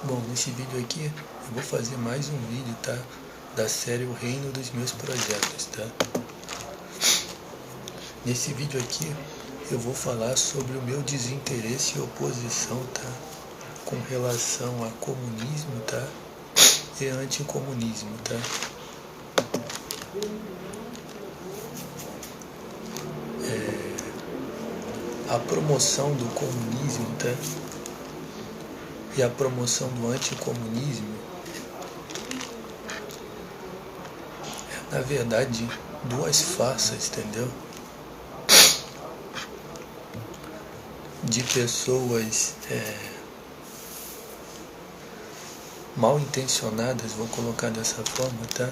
Bom, nesse vídeo aqui eu vou fazer mais um vídeo, tá? Da série O Reino dos Meus Projetos, tá? Nesse vídeo aqui eu vou falar sobre o meu desinteresse e oposição, tá? Com relação a comunismo, tá? E anticomunismo, tá? A promoção do comunismo, tá? E a promoção do anticomunismo é, na verdade, duas farsas, entendeu? De pessoas mal intencionadas, vou colocar dessa forma, tá?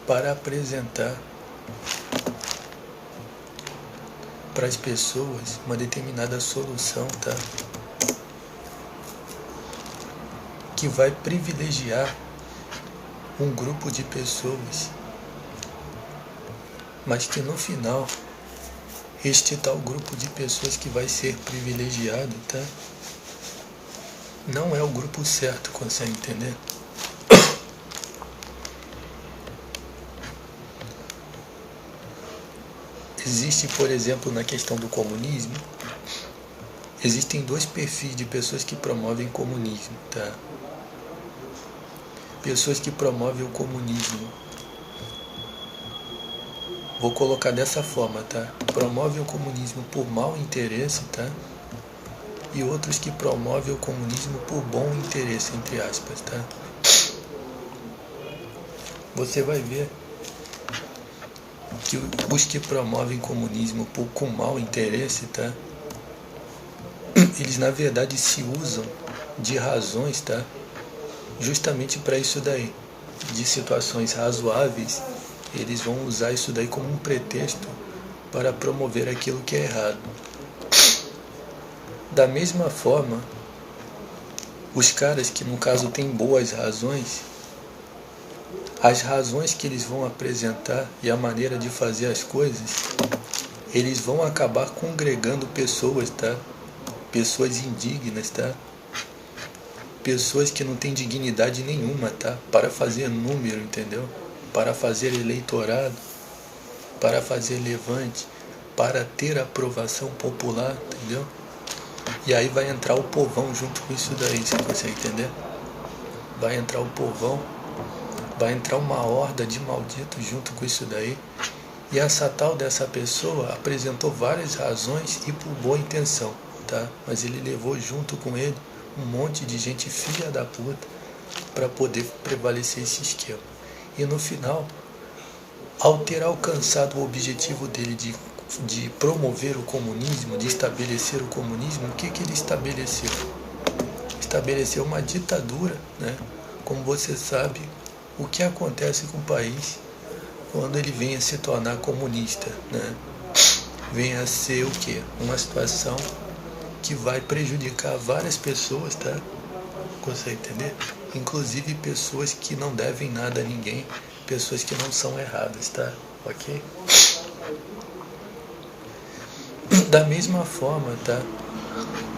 Para apresentar para as pessoas uma determinada solução, tá? Que vai privilegiar um grupo de pessoas, mas que no final este tal grupo de pessoas que vai ser privilegiado, tá? Não é o grupo certo, consegue entender? Existe, por exemplo, na questão do comunismo, existem dois perfis de pessoas que promovem comunismo, tá? Pessoas que promovem o comunismo, vou colocar dessa forma, tá? Promovem o comunismo por mau interesse, tá? E outros que promovem o comunismo por bom interesse, entre aspas, tá? Você vai ver que os que promovem comunismo com mau interesse, tá? Eles na verdade se usam de razões, tá? Justamente para isso daí, de situações razoáveis, eles vão usar isso daí como um pretexto para promover aquilo que é errado. Da mesma forma, os caras que no caso têm boas razões, as razões que eles vão apresentar e a maneira de fazer as coisas, eles vão acabar congregando pessoas, tá? Pessoas indignas, tá? Pessoas que não têm dignidade nenhuma, tá? Para fazer número, entendeu? Para fazer eleitorado, para fazer levante, para ter aprovação popular, entendeu? E aí vai entrar o povão junto com isso daí, você consegue entender? Vai entrar o povão, vai entrar uma horda de malditos junto com isso daí. E essa tal dessa pessoa apresentou várias razões e por boa intenção, tá? Mas ele levou junto com ele um monte de gente filha da puta para poder prevalecer esse esquema. E no final, ao ter alcançado o objetivo dele de promover o comunismo, de estabelecer o comunismo, o que ele estabeleceu? Estabeleceu uma ditadura, né? Como você sabe, o que acontece com o país quando ele vem a se tornar comunista, né? Vem a ser o quê? Uma situação que vai prejudicar várias pessoas, tá? Consegue entender? Inclusive pessoas que não devem nada a ninguém, pessoas que não são erradas, tá? Ok? Da mesma forma, tá?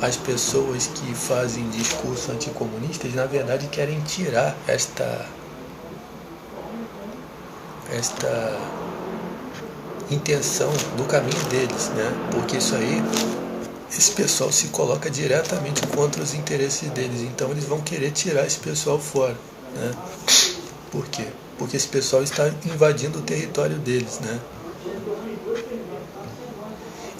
As pessoas que fazem discurso anticomunistas, na verdade, querem tirar esta intenção do caminho deles, né? Porque isso aí, esse pessoal se coloca diretamente contra os interesses deles, então eles vão querer tirar esse pessoal fora, né? Por quê? Porque esse pessoal está invadindo o território deles, né?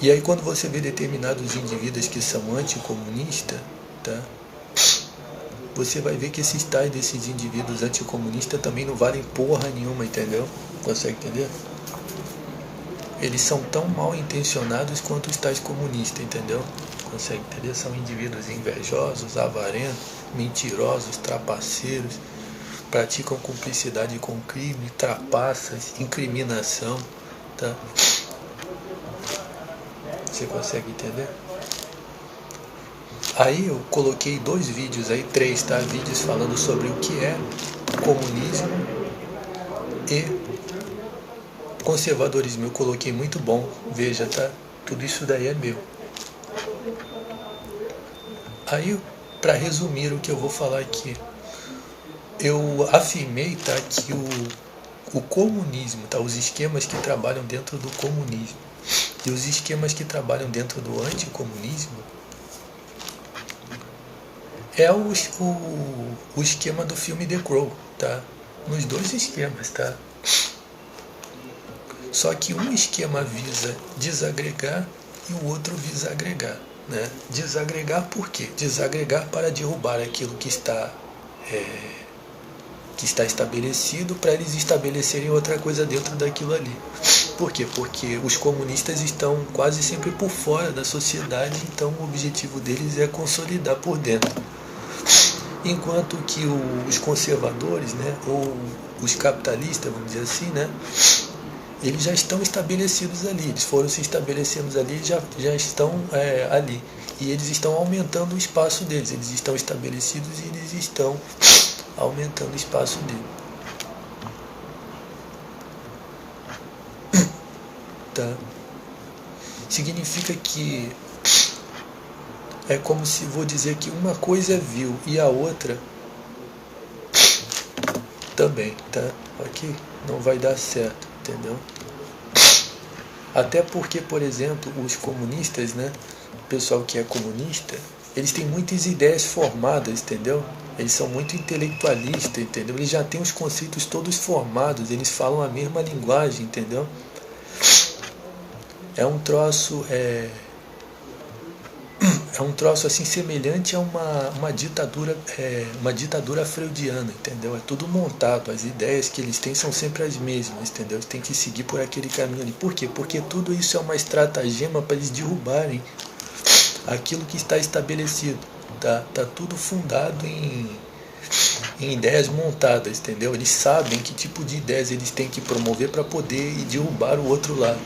E aí quando você vê determinados indivíduos que são anticomunistas, tá? Você vai ver que esses tais desses indivíduos anticomunistas também não valem porra nenhuma, entendeu? Consegue entender? Eles são tão mal intencionados quanto os tais comunistas, entendeu? Consegue entender? São indivíduos invejosos, avarentos, mentirosos, trapaceiros, praticam cumplicidade com crime, trapaças, incriminação, tá? Você consegue entender? Aí eu coloquei 2 vídeos aí, 3, tá? Vídeos falando sobre o que é comunismo e conservadorismo. Eu coloquei muito bom, veja, tá? Tudo isso daí é meu. Aí, para resumir o que eu vou falar aqui, eu afirmei, tá, que o comunismo, tá, os esquemas que trabalham dentro do comunismo e os esquemas que trabalham dentro do anticomunismo é o esquema do filme The Crow, tá? Nos dois esquemas, tá? Só que um esquema visa desagregar e o outro visa agregar, né? Desagregar por quê? Desagregar para derrubar aquilo que está estabelecido, para eles estabelecerem outra coisa dentro daquilo ali. Por quê? Porque os comunistas estão quase sempre por fora da sociedade, então o objetivo deles é consolidar por dentro. Enquanto que os conservadores, né, ou os capitalistas, vamos dizer assim, né, eles já estão estabelecidos ali, eles foram se estabelecendo ali e já estão ali. E eles estão aumentando o espaço deles, eles estão estabelecidos e eles estão aumentando o espaço dele. Tá? Significa que é como se, vou dizer que uma coisa é vil e a outra também, tá? Aqui não vai dar certo, entendeu? Até porque, por exemplo, os comunistas, né? O pessoal que é comunista, eles têm muitas ideias formadas, entendeu? Eles são muito intelectualistas, entendeu? Eles já têm os conceitos todos formados, eles falam a mesma linguagem, entendeu? É um troço um troço assim semelhante a uma ditadura freudiana, entendeu? É tudo montado, as ideias que eles têm são sempre as mesmas, entendeu? Eles têm que seguir por aquele caminho ali. Por quê? Porque tudo isso é uma estratagema para eles derrubarem aquilo que está estabelecido. Tá tudo fundado em ideias montadas, entendeu? Eles sabem que tipo de ideias eles têm que promover para poder derrubar o outro lado.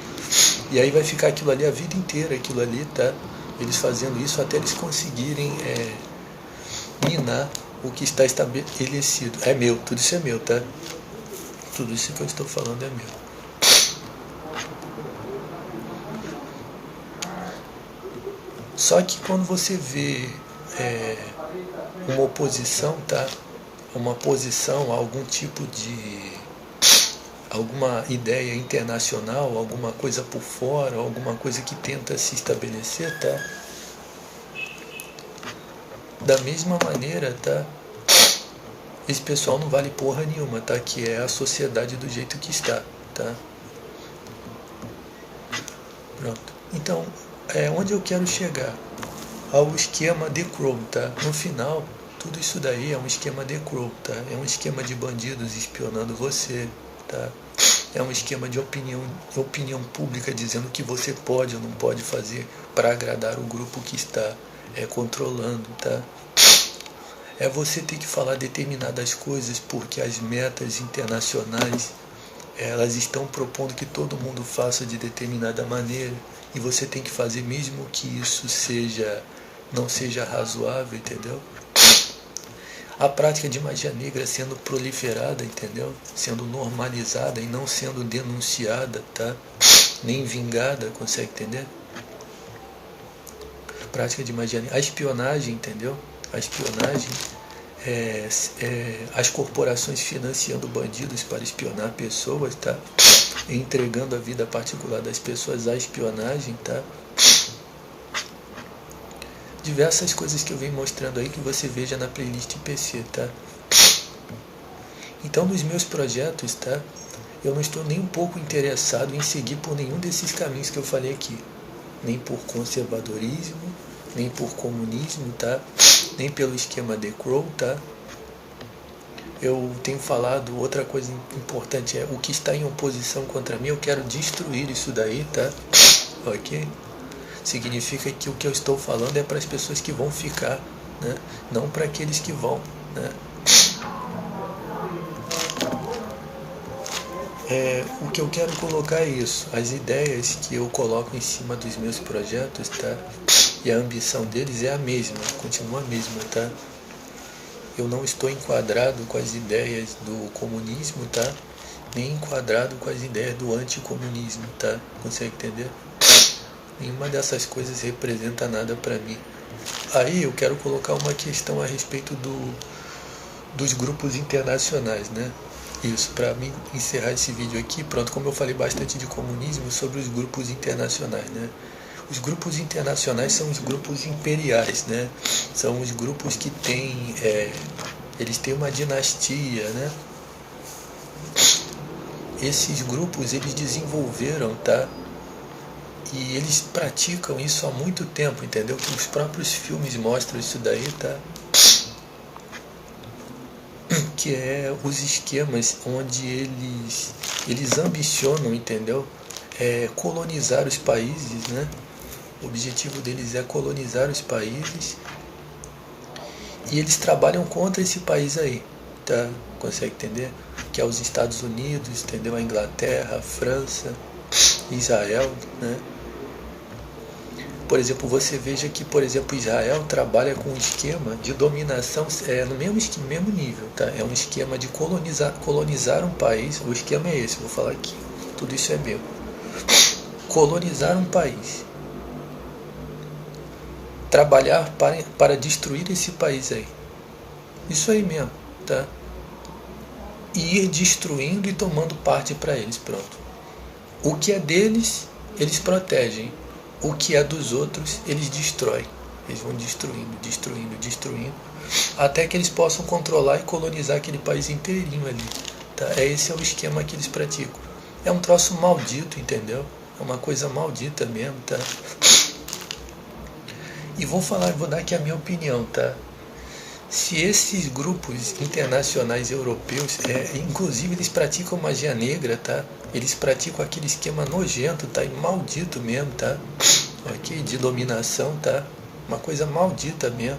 E aí vai ficar aquilo ali a vida inteira, aquilo ali, tá? Eles fazendo isso até eles conseguirem minar o que está estabelecido. É meu, tudo isso é meu, tá? Tudo isso que eu estou falando é meu. Só que quando você vê uma oposição, tá? Uma posição a algum tipo de alguma ideia internacional, alguma coisa por fora, alguma coisa que tenta se estabelecer, tá? Da mesma maneira, tá? Esse pessoal não vale porra nenhuma, tá? Que é a sociedade do jeito que está, tá? Pronto. Então, onde eu quero chegar? Ao esquema The Crow, tá? No final, tudo isso daí é um esquema The Crow, tá? É um esquema de bandidos espionando você, tá? É um esquema de opinião pública dizendo o que você pode ou não pode fazer para agradar o grupo que está controlando, tá? É você ter que falar determinadas coisas porque as metas internacionais elas estão propondo que todo mundo faça de determinada maneira e você tem que fazer mesmo que isso não seja razoável, entendeu? A prática de magia negra sendo proliferada, entendeu? Sendo normalizada e não sendo denunciada, tá? Nem vingada, consegue entender? Prática de magia negra. A espionagem, entendeu? A espionagem as corporações financiando bandidos para espionar pessoas, tá? Entregando a vida particular das pessoas à espionagem, tá? Diversas coisas que eu venho mostrando aí que você veja na playlist PC, tá? Então, nos meus projetos, tá? Eu não estou nem um pouco interessado em seguir por nenhum desses caminhos que eu falei aqui. Nem por conservadorismo, nem por comunismo, tá? Nem pelo esquema The Crow, tá? Eu tenho falado, outra coisa importante é o que está em oposição contra mim, eu quero destruir isso daí, tá? Ok? Significa que o que eu estou falando é para as pessoas que vão ficar, né? Não para aqueles que vão, né? O que eu quero colocar é isso, as ideias que eu coloco em cima dos meus projetos, tá? E a ambição deles é a mesma, continua a mesma, tá? Eu não estou enquadrado com as ideias do comunismo, tá? Nem enquadrado com as ideias do anticomunismo, tá? Consegue entender? Nenhuma dessas coisas representa nada para mim. Aí eu quero colocar uma questão a respeito dos grupos internacionais, né? Isso, para mim encerrar esse vídeo aqui, pronto, como eu falei bastante de comunismo, sobre os grupos internacionais, né? Os grupos internacionais são os grupos imperiais, né? São os grupos que têm, eles têm uma dinastia, né? Esses grupos, eles desenvolveram, tá? E eles praticam isso há muito tempo, entendeu? Que os próprios filmes mostram isso daí, tá? Que é os esquemas onde eles ambicionam, entendeu? Colonizar os países, né? O objetivo deles é colonizar os países e eles trabalham contra esse país aí, tá? Consegue entender? Que é os Estados Unidos, entendeu? A Inglaterra, a França, Israel, né? Por exemplo, você veja que, por exemplo, Israel trabalha com um esquema de dominação no mesmo nível, tá? É um esquema de colonizar um país. O esquema é esse, vou falar aqui. Tudo isso é meu. Colonizar um país. Trabalhar para destruir esse país aí. Isso aí mesmo, tá? E ir destruindo e tomando parte para eles, pronto. O que é deles, eles protegem. O que é dos outros, eles destroem. Eles vão destruindo, até que eles possam controlar e colonizar aquele país inteirinho ali. Tá? Esse é o esquema que eles praticam. É um troço maldito, entendeu? É uma coisa maldita mesmo, tá? E vou dar aqui a minha opinião, tá? Se esses grupos internacionais europeus, inclusive eles praticam magia negra, tá? Eles praticam aquele esquema nojento, tá? E maldito mesmo, tá? Ok? De dominação, tá? Uma coisa maldita mesmo.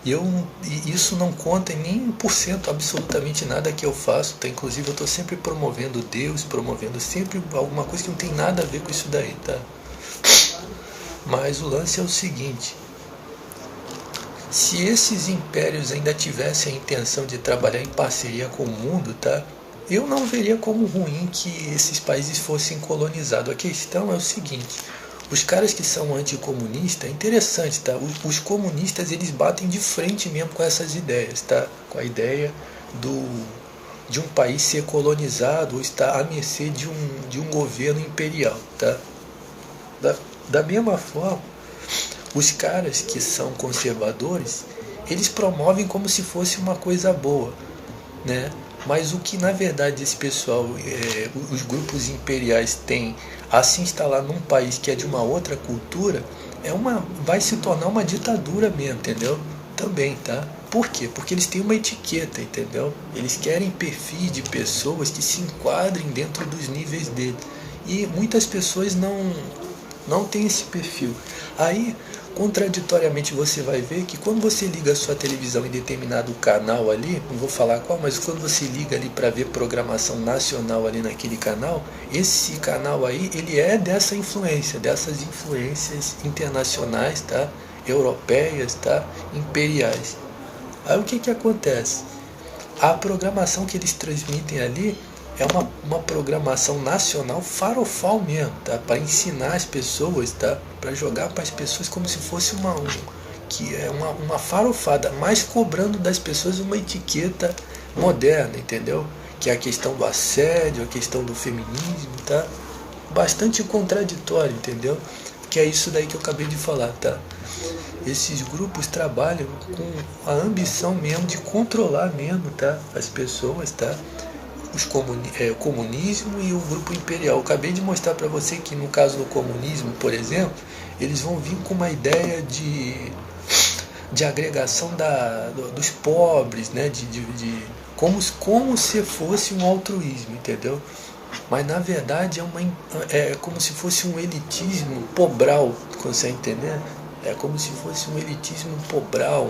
E isso não conta em nem 1% absolutamente nada que eu faço, tá? Inclusive eu estou sempre promovendo Deus, promovendo sempre alguma coisa que não tem nada a ver com isso daí, tá? Mas o lance é o seguinte: se esses impérios ainda tivessem a intenção de trabalhar em parceria com o mundo, tá? Eu não veria como ruim que esses países fossem colonizados. A questão é o seguinte: os caras que são anticomunistas, é interessante, tá? Os comunistas, eles batem de frente mesmo com essas ideias, tá? Com a ideia de um país ser colonizado ou estar à mercê de um governo imperial, tá? Da mesma forma, os caras que são conservadores, eles promovem como se fosse uma coisa boa, né? Mas o que na verdade esse pessoal, os grupos imperiais têm a se instalar num país que é de uma outra cultura, vai se tornar uma ditadura mesmo, entendeu? Também, tá? Por quê? Porque eles têm uma etiqueta, entendeu? Eles querem perfis de pessoas que se enquadrem dentro dos níveis dele. E muitas pessoas não têm esse perfil. Aí, contraditoriamente, você vai ver que quando você liga a sua televisão em determinado canal ali, não vou falar qual, mas quando você liga ali para ver programação nacional ali naquele canal, esse canal aí, ele é dessas influências internacionais, tá? Europeias, tá? Imperiais. Aí o que acontece? A programação que eles transmitem ali é uma programação nacional farofal mesmo, tá? Para ensinar as pessoas, tá? Para jogar para as pessoas como se fosse uma farofada, mas cobrando das pessoas uma etiqueta moderna, entendeu? Que é a questão do assédio, a questão do feminismo, tá? Bastante contraditório, entendeu? Que é isso daí que eu acabei de falar, tá? Esses grupos trabalham com a ambição mesmo de controlar mesmo, tá? As pessoas, tá? O comunismo e o grupo imperial. Eu acabei de mostrar para você que no caso do comunismo, por exemplo, eles vão vir com uma ideia de agregação dos pobres, né? Como se fosse um altruísmo, entendeu? Mas na verdade é como se fosse um elitismo pobral, consegue entender? É como se fosse um elitismo pobral,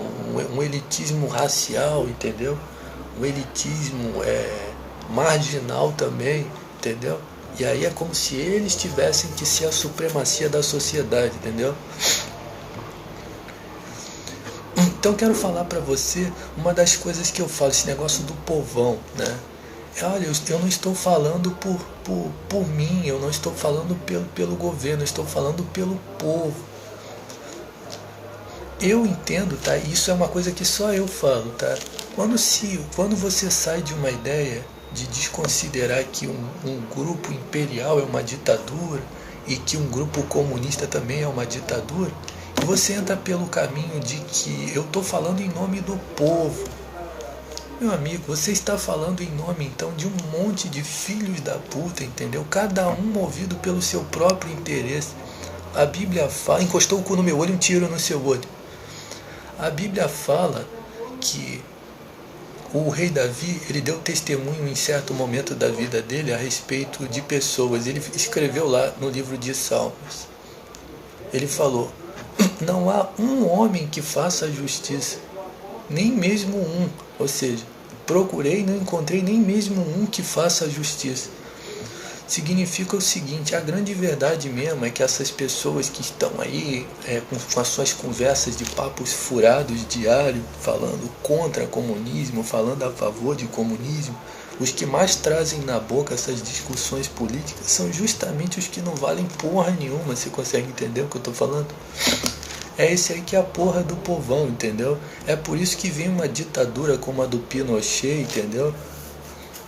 um elitismo racial, entendeu? Um elitismo marginal também, entendeu? E aí é como se eles tivessem que ser a supremacia da sociedade, entendeu? Então quero falar para você uma das coisas que eu falo, esse negócio do povão, né? Olha, eu não estou falando por mim, eu não estou falando pelo governo, eu estou falando pelo povo. eu entendo, tá? Isso é uma coisa que só eu falo, tá? Quando você sai de uma ideia de desconsiderar que um grupo imperial é uma ditadura e que um grupo comunista também é uma ditadura, e você entra pelo caminho de que eu estou falando em nome do povo. Meu amigo, você está falando em nome então de um monte de filhos da puta, entendeu? Cada um movido pelo seu próprio interesse. A Bíblia fala, encostou o cu no meu olho, um tiro no seu olho. A Bíblia fala que o rei Davi, ele deu testemunho em certo momento da vida dele a respeito de pessoas. Ele escreveu lá no livro de Salmos. Ele falou: não há um homem que faça justiça, nem mesmo um. Ou seja, procurei e não encontrei nem mesmo um que faça justiça. Significa o seguinte: a grande verdade mesmo é que essas pessoas que estão aí com as suas conversas de papos furados diário, falando contra comunismo, falando a favor de comunismo, os que mais trazem na boca essas discussões políticas são justamente os que não valem porra nenhuma. Você consegue entender o que eu estou falando? É esse aí que é a porra do povão, entendeu? É por isso que vem uma ditadura como a do Pinochet, entendeu?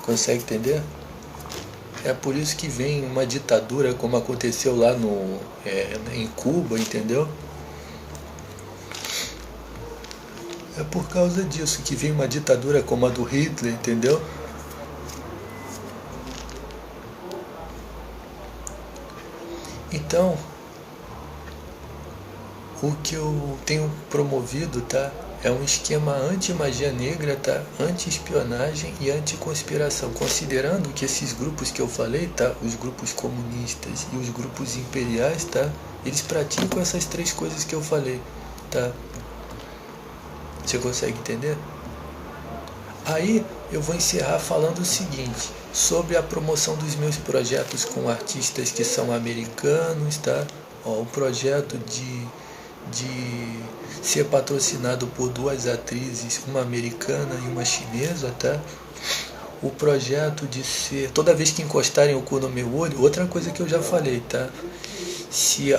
Consegue entender? É por isso que vem uma ditadura como aconteceu lá em Cuba, entendeu? É por causa disso que vem uma ditadura como a do Hitler, entendeu? Então, o que eu tenho promovido, tá? É um esquema anti-magia negra, tá? Anti-espionagem e anti-conspiração, considerando que esses grupos que eu falei, tá? Os grupos comunistas e os grupos imperiais, tá? Eles praticam essas três coisas que eu falei, tá? Você consegue entender? Aí eu vou encerrar falando o seguinte, sobre a promoção dos meus projetos com artistas que são americanos, tá? Ó, o projeto de ser patrocinado por duas atrizes, uma americana e uma chinesa, tá? O projeto de ser, toda vez que encostarem o cu no meu olho, outra coisa que eu já falei, tá? Se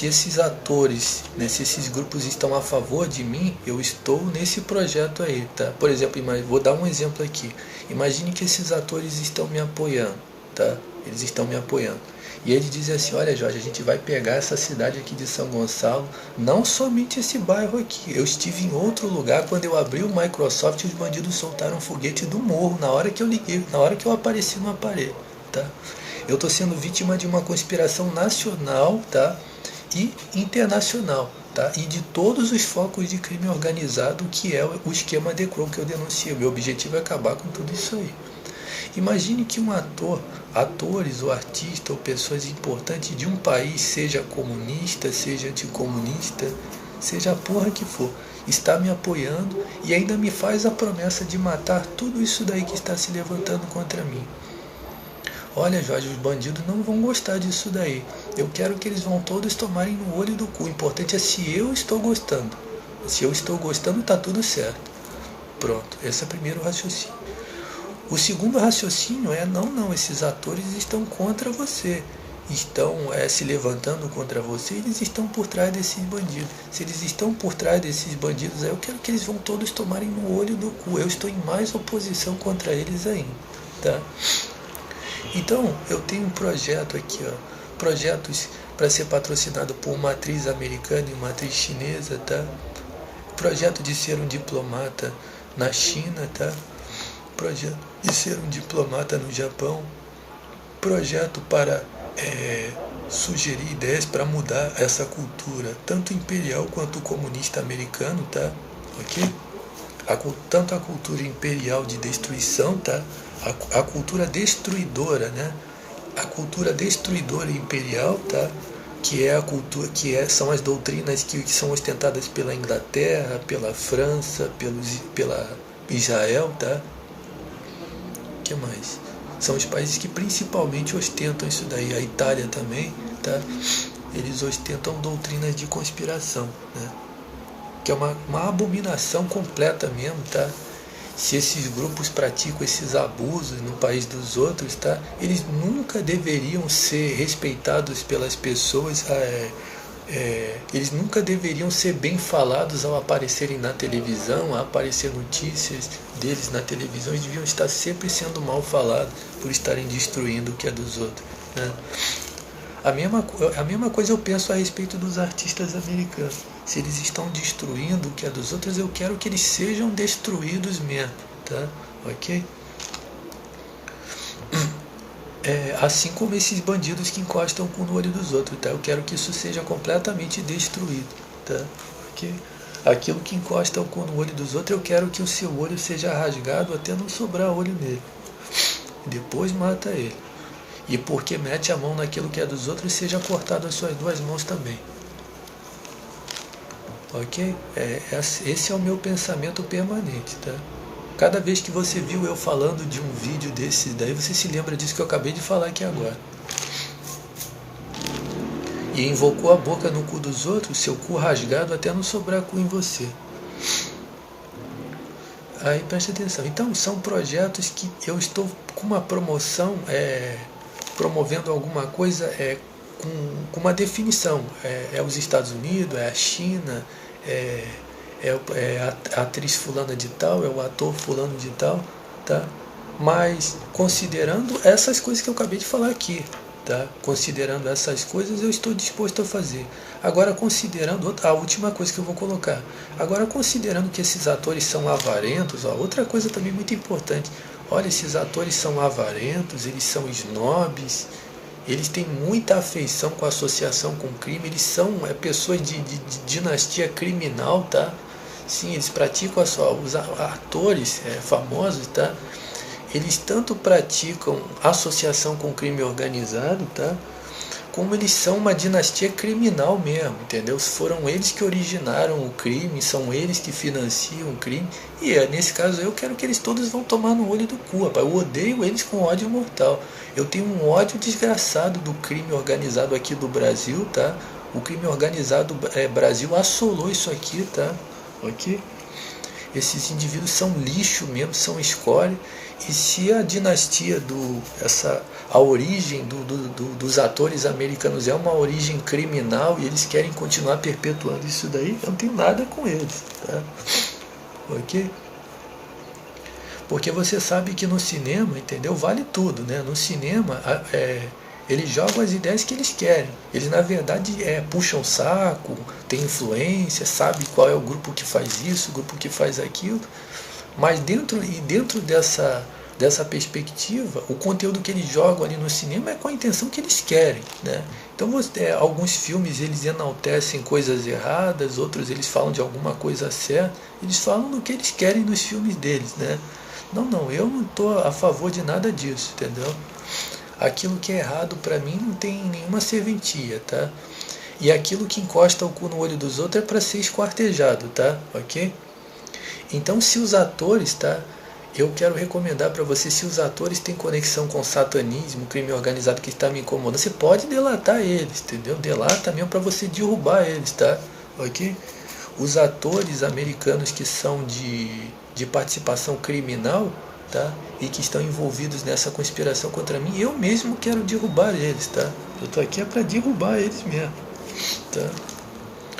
esses atores, né, se esses grupos estão a favor de mim, eu estou nesse projeto aí, tá? Por exemplo, vou dar um exemplo aqui. Imagine que esses atores estão me apoiando, tá? Eles estão me apoiando. E eles dizem assim: olha, Jorge, a gente vai pegar essa cidade aqui de São Gonçalo, não somente esse bairro aqui. Eu estive em outro lugar quando eu abri o Microsoft e os bandidos soltaram um foguete do morro na hora que eu liguei, na hora que eu apareci no aparelho, tá? Eu estou sendo vítima de uma conspiração nacional, tá? E internacional, tá? E de todos os focos de crime organizado que é o esquema The Crow que eu denuncio. Meu objetivo é acabar com tudo isso aí. Imagine que um atores ou artista ou pessoas importantes de um país, seja comunista, seja anticomunista, seja a porra que for, está me apoiando e ainda me faz a promessa de matar tudo isso daí que está se levantando contra mim. Olha, Jorge, os bandidos não vão gostar disso daí. Eu quero que eles vão todos tomarem no olho do cu. O importante é se eu estou gostando. Se eu estou gostando, tá tudo certo. Pronto, esse é o primeiro raciocínio. O segundo raciocínio é: não, esses atores estão contra você, estão se levantando contra você, eles estão por trás desses bandidos. Se eles estão por trás desses bandidos, eu quero que eles vão todos tomarem no olho do cu. Eu estou em mais oposição contra eles ainda, tá? Então, eu tenho um projeto aqui, ó, projetos para ser patrocinado por uma atriz americana e uma atriz chinesa, tá? Projeto de ser um diplomata na China, tá? Projeto de ser um diplomata no Japão, projeto para sugerir ideias para mudar essa cultura, tanto imperial quanto comunista americano, tá? Ok? Tanto a cultura imperial de destruição, tá? A cultura destruidora, né? A cultura destruidora imperial, tá? Que é a cultura, são as doutrinas que são ostentadas pela Inglaterra, pela França, pela Israel, tá? Que mais? São os países que principalmente ostentam isso daí. A Itália também, tá? Eles ostentam doutrinas de conspiração, né? Que é uma abominação completa mesmo, tá? Se esses grupos praticam esses abusos no país dos outros, tá? Eles nunca deveriam ser respeitados pelas pessoas eles nunca deveriam ser bem falados ao aparecerem na televisão, a aparecer notícias deles na televisão. Eles deviam estar sempre sendo mal falados por estarem destruindo o que é dos outros, né? A mesma coisa eu penso a respeito dos artistas americanos. Se eles estão destruindo o que é dos outros, eu quero que eles sejam destruídos mesmo, tá? Ok? Assim como esses bandidos que encostam no olho dos outros, tá? Eu quero que isso seja completamente destruído, tá? Ok? Aquilo que encosta no olho dos outros, eu quero que o seu olho seja rasgado até não sobrar olho nele. Depois mata ele. E porque mete a mão naquilo que é dos outros, seja cortado as suas duas mãos também. Ok? Esse é o meu pensamento permanente, tá? Cada vez que você viu eu falando de um vídeo desse daí, você se lembra disso que eu acabei de falar aqui agora. E invocou a boca no cu dos outros, seu cu rasgado até não sobrar cu em você. Aí preste atenção. Então são projetos que eu estou com uma promoção, promovendo alguma coisa com uma definição. É os Estados Unidos, é a China, a atriz fulana de tal, é o ator fulano de tal, tá? Mas considerando essas coisas que eu acabei de falar aqui, tá? Considerando essas coisas, eu estou disposto a fazer. Agora, considerando a última coisa que eu vou colocar, agora considerando que esses atores são avarentos, outra coisa também muito importante. Olha, esses atores são avarentos, eles são snobs, eles têm muita afeição com a associação com crime, eles são pessoas de dinastia criminal, tá? Sim, eles praticam os atores famosos, tá? Eles tanto praticam associação com crime organizado, tá? Como eles são uma dinastia criminal mesmo, entendeu? Foram eles que originaram o crime, são eles que financiam o crime. E nesse caso eu quero que eles todos vão tomar no olho do cu, rapaz. Eu odeio eles com ódio mortal. Eu tenho um ódio desgraçado do crime organizado aqui do Brasil, tá? O crime organizado Brasil assolou isso aqui, tá? Ok? Esses indivíduos são lixo mesmo, são escória. E se a dinastia a origem dos atores americanos é uma origem criminal e eles querem continuar perpetuando isso daí, eu não tenho nada com eles, tá? Ok? Porque você sabe que no cinema, entendeu? Vale tudo, né? No cinema, eles jogam as ideias que eles querem. Eles, na verdade, puxam o saco, têm influência, sabe qual é o grupo que faz isso, o grupo que faz aquilo. Mas dentro dessa perspectiva, o conteúdo que eles jogam ali no cinema é com a intenção que eles querem, né? Então, alguns filmes eles enaltecem coisas erradas, outros eles falam de alguma coisa certa, eles falam do que eles querem nos filmes deles, né? Não, eu não estou a favor de nada disso, entendeu? Aquilo que é errado para mim não tem nenhuma serventia, tá? E aquilo que encosta o cu no olho dos outros é para ser esquartejado, tá? Ok? Então, se os atores, tá? Eu quero recomendar para você, se os atores têm conexão com satanismo, crime organizado que está me incomodando, você pode delatar eles, entendeu? Delata mesmo para você derrubar eles, tá? Ok? Os atores americanos que são de participação criminal, tá? E que estão envolvidos nessa conspiração contra mim, eu mesmo quero derrubar eles, tá? Eu tô aqui para derrubar eles mesmo, tá?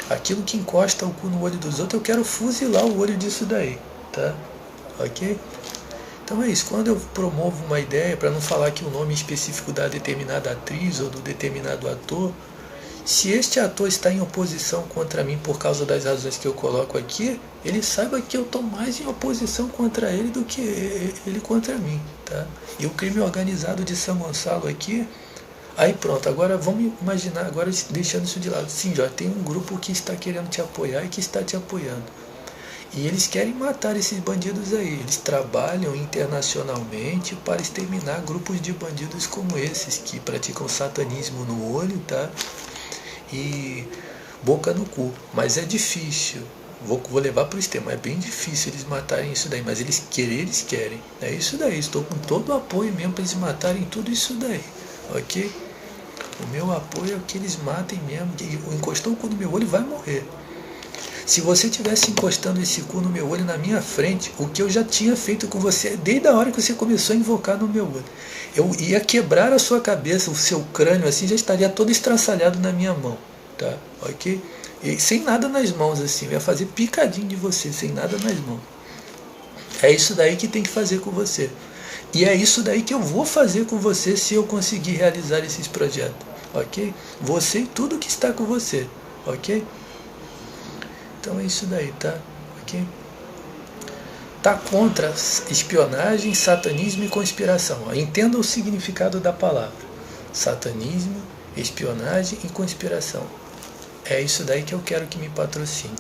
Aquilo que encosta o cu no olho dos outros, eu quero fuzilar o olho disso daí, tá? Ok? Então é isso, quando eu promovo uma ideia, para não falar que o nome específico da determinada atriz ou do determinado ator, se este ator está em oposição contra mim por causa das razões que eu coloco aqui, ele saiba que eu estou mais em oposição contra ele do que ele contra mim, tá? E o crime organizado de São Gonçalo aqui, aí pronto, agora vamos imaginar, agora deixando isso de lado, sim, já tem um grupo que está querendo te apoiar e que está te apoiando. E eles querem matar esses bandidos aí. Eles trabalham internacionalmente para exterminar grupos de bandidos como esses, que praticam satanismo no olho, tá? E boca no cu. Mas é difícil. Vou levar para o extremo. É bem difícil eles matarem isso daí. Mas eles querem. É isso daí. Estou com todo o apoio mesmo para eles matarem tudo isso daí. Ok? O meu apoio é que eles matem mesmo. Encostou o cu no meu olho e vai morrer. Se você estivesse encostando esse cu no meu olho na minha frente, o que eu já tinha feito com você desde a hora que você começou a invocar no meu olho, eu ia quebrar a sua cabeça, o seu crânio assim já estaria todo estraçalhado na minha mão, tá? Ok? E sem nada nas mãos, assim, vai fazer picadinho de você, sem nada nas mãos. É isso daí que tem que fazer com você. E é isso daí que eu vou fazer com você se eu conseguir realizar esses projetos, ok? Você e tudo que está com você, ok? Então é isso daí, tá? Ok? Tá contra espionagem, satanismo e conspiração. Entenda o significado da palavra. Satanismo, espionagem e conspiração. É isso daí que eu quero que me patrocine.